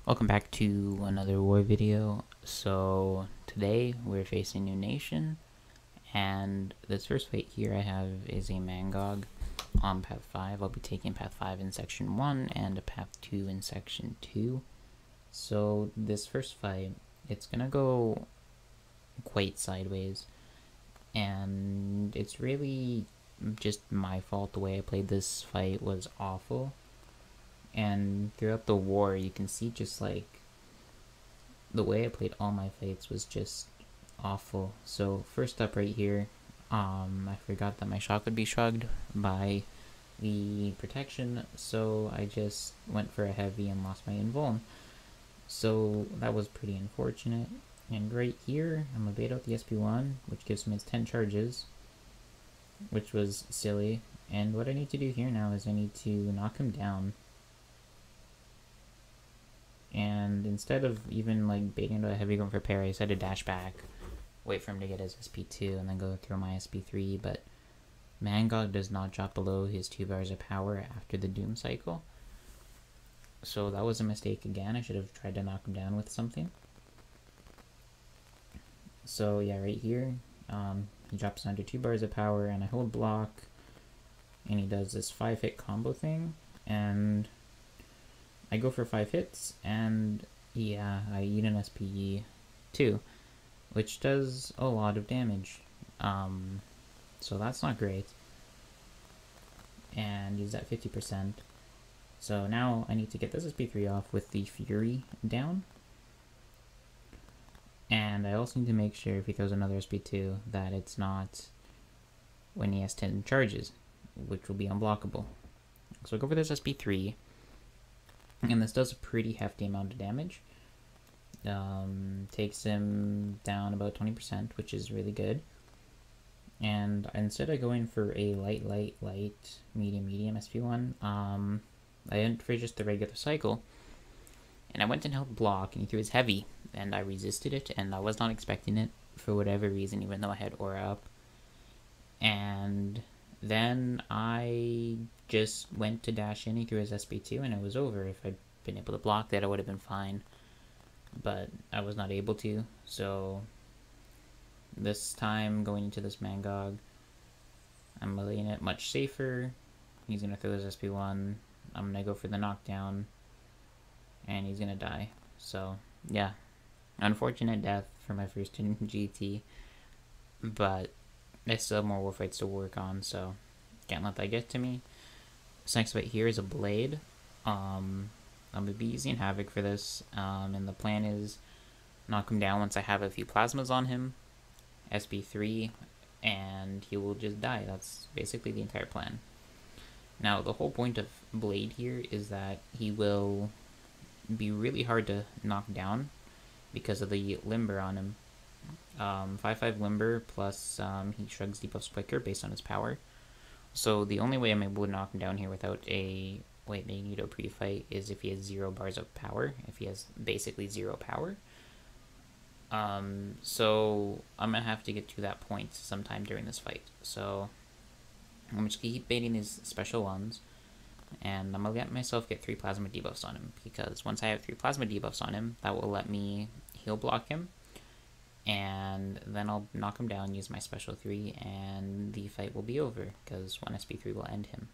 Welcome back to another war video. So today we're facing New Nation, and this first fight here I have is a Mangog on path 5. I'll be taking path 5 in section 1 and a path 2 in section 2. So this first fight, it's gonna go quite sideways, and it's really just my fault. The way I played this fight was awful. And throughout the war, you can see just like the way I played all my fights was just awful. So first up right here, I forgot that my shock would be shrugged by the protection, so I just went for a heavy and lost my invuln. So that was pretty unfortunate. And right here, I'm gonna bait out the SP1, which gives him his 10 charges, which was silly. And what I need to do here now is I need to knock him down. And instead of even like baiting into a heavy going for parry, I decided to dash back, wait for him to get his SP2, and then go throw my SP3. But Mangog does not drop below his 2 bars of power after the Doom cycle. So that was a mistake again. I should have tried to knock him down with something. So yeah, right here, he drops down to 2 bars of power, and I hold block, and he does this 5-hit combo thing, and I go for 5 hits, and yeah, I eat an SP2, which does a lot of damage. So that's not great. And he's at 50%. So now I need to get this SP3 off with the Fury down. And I also need to make sure if he throws another SP2 that it's not when he has 10 charges, which will be unblockable. So I go for this SP3. And this does a pretty hefty amount of damage. Takes him down about 20%, which is really good. And instead of going for a light, medium SP1, I went for just the regular cycle. And I went and held block, and he threw his heavy, and I resisted it, and I was not expecting it for whatever reason, even though I had aura up. And then I just went to dash in, he threw his SP2, and it was over. If I'd been able to block that, I would have been fine. But I was not able to, so this time, going into this Mangog, I'm playing it much safer. He's going to throw his SP1, I'm going to go for the knockdown, and he's going to die. So, yeah, unfortunate death for my first in GT, but I still have more war fights to work on, so can't let that get to me. This next fight here is a Blade. I'm going to be using Havoc for this, and the plan is knock him down once I have a few plasmas on him, SP3, and he will just die. That's basically the entire plan. Now, the whole point of Blade here is that he will be really hard to knock down because of the Limber on him. 5/5 Limber plus he shrugs debuffs quicker based on his power. So the only way I'm able to knock him down here without a White Magneto pre-fight is if he has 0 bars of power, if he has basically 0 power. So I'm going to have to get to that point sometime during this fight. So I'm just going to keep baiting these special ones, and I'm going to let myself get 3 plasma debuffs on him, because once I have 3 plasma debuffs on him, that will let me heal block him. And then I'll knock him down, use my special 3, and the fight will be over, because 1 SP3 will end him.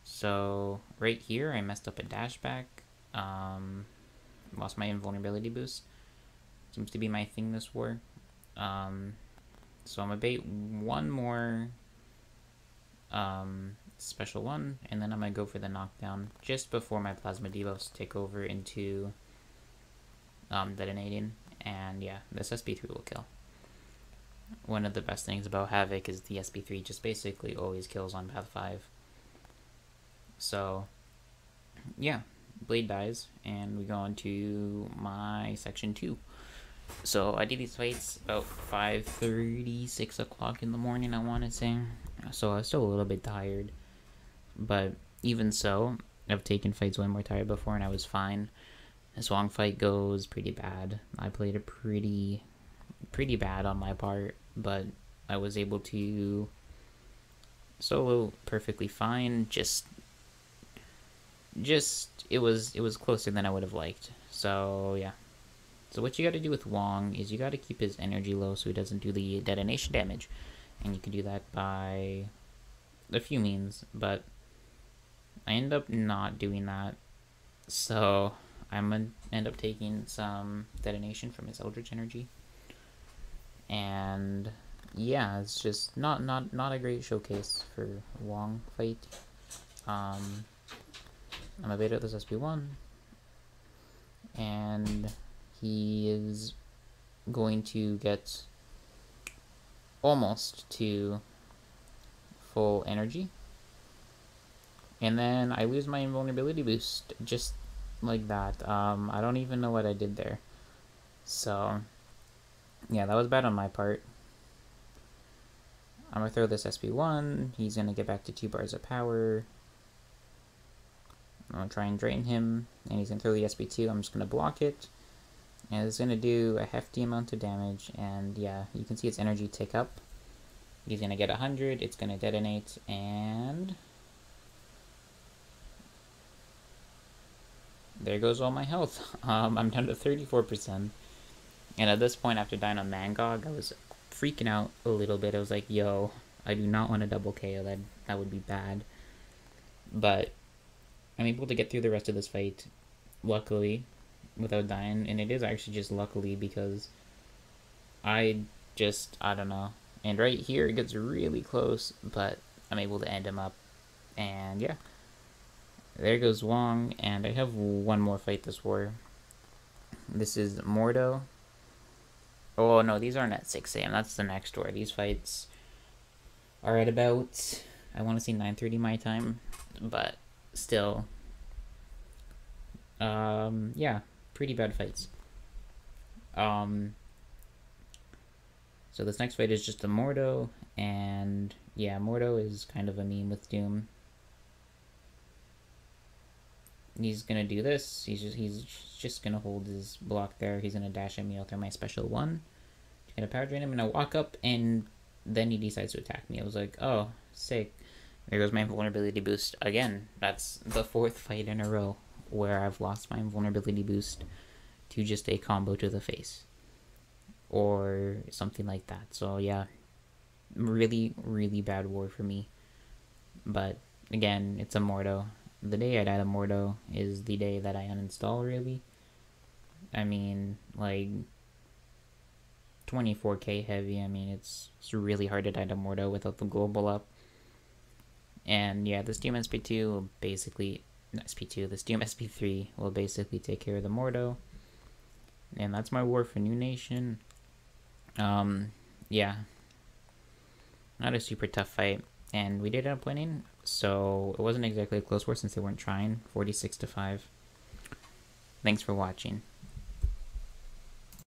So, right here, I messed up a dash back, lost my invulnerability boost. Seems to be my thing this war. So I'm gonna bait one more special one, and then I'm gonna go for the knockdown just before my plasma debuffs take over into detonating. And yeah, this SP3 will kill. One of the best things about Havoc is the SP3 just basically always kills on path 5. So yeah, Blade dies, and we go on to my section 2. So I did these fights about 5:30, 6 o'clock in the morning, I want to say. So I was still a little bit tired. But even so, I've taken fights way more tired before, and I was fine. This Wong fight goes pretty bad. I played it pretty bad on my part, but I was able to solo perfectly fine, just it was closer than I would have liked. So yeah. So what you got to do with Wong is you got to keep his energy low so he doesn't do the detonation damage, and you can do that by a few means, but I end up not doing that. So I'm gonna end up taking some detonation from his Eldritch energy, and yeah, it's just not a great showcase for Wong fight. I'm a beta this SP1, and he is going to get almost to full energy, and then I lose my invulnerability boost just like that. I don't even know what I did there. So yeah, that was bad on my part. I'm gonna throw this SP1. He's gonna get back to 2 bars of power. I'm gonna try and drain him, and he's gonna throw the SP2. I'm just gonna block it, and it's gonna do a hefty amount of damage. And yeah, you can see its energy tick up. He's gonna get 100. It's gonna detonate, and there goes all my health. I'm down to 34%. And at this point, after dying on Mangog, I was freaking out a little bit. I was like, yo, I do not want a double KO. That would be bad. But I'm able to get through the rest of this fight, luckily, without dying. And it is actually just luckily because I don't know. And right here, it gets really close, but I'm able to end him up. And yeah, there goes Wong. And I have one more fight this war. This is Mordo. Oh no, these aren't at 6 a.m. That's the next war. These fights are at about, I want to say 9:30 my time, but still, yeah, pretty bad fights. So this next fight is just a Mordo, and yeah, Mordo is kind of a meme with Doom. He's gonna do this. He's just gonna hold his block there. He's gonna dash at me. I'll throw my special 1. Gonna power drain him, and I walk up, and then he decides to attack me. I was like, oh, sick. There goes my invulnerability boost again. That's the 4th fight in a row where I've lost my invulnerability boost to just a combo to the face or something like that. So yeah, really, really bad war for me. But again, it's a Mordo. The day I die to Mordo is the day that I uninstall, really. I mean, like, 24k heavy. I mean, it's really hard to die to Mordo without the global up. And yeah, this Doom SP2 will basically, SP2, this Doom SP3 will basically take care of the Mordo. And that's my war for New Nation. Yeah, not a super tough fight. And we did end up winning, so it wasn't exactly a close war since they weren't trying. 46-5. Thanks for watching.